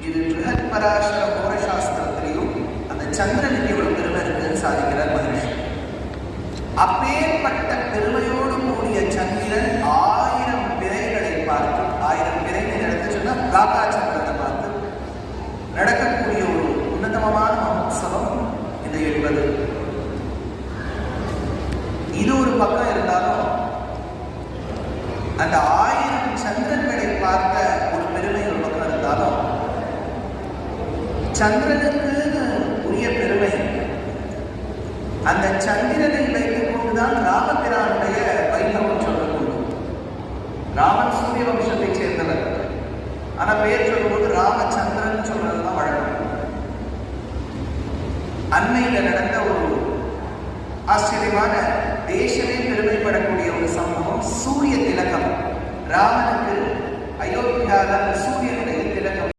இது பிருஹத் பராசர கோர சாஸ்திரத்திலையும் அந்த சந்திரனுக்கு இவ்வளவு பெருமை இருக்குன்னு சாதிக்கிறார் மகரிஷி. அப்பேற்பட்ட பெருமையோடு கூடிய சந்திரன் 1000 பிறைகளை பார்த்து, 1000 பிறைகளை நடத்த சொன்னா காக்கா சந்திரனை பார்த்து நடக்கக்கூடிய ஒரு உன்னதமான மகோத்சவம் இது என்பது. இது ஒரு பக்கம் இருந்தாலும் அந்த 1000 சந்திரன்களை பார்த்த ஒரு பெருமை ஒரு பக்கம் இருந்தாலும் சந்திரனுக்கு உரிய பெருமை அந்த சந்திரனை வைத்துக் கொண்டுதான் ராமபிரானுடைய வைபவம் சொல்லக்கூடும். ராமன் சூரிய வம்சத்தை சேர்ந்தவர், ஆனா பேர் சொல்லும்போது ராமச்சந்திரன் சொல்றதுதான் வழக்கம். அண்மையில நடந்த ஒரு ஆச்சரியமான தேசமே பெருமைப்படக்கூடிய ஒரு சம்பவம் சூரிய திலகம். ராமனுக்கு அயோத்தியாவில் சூரிய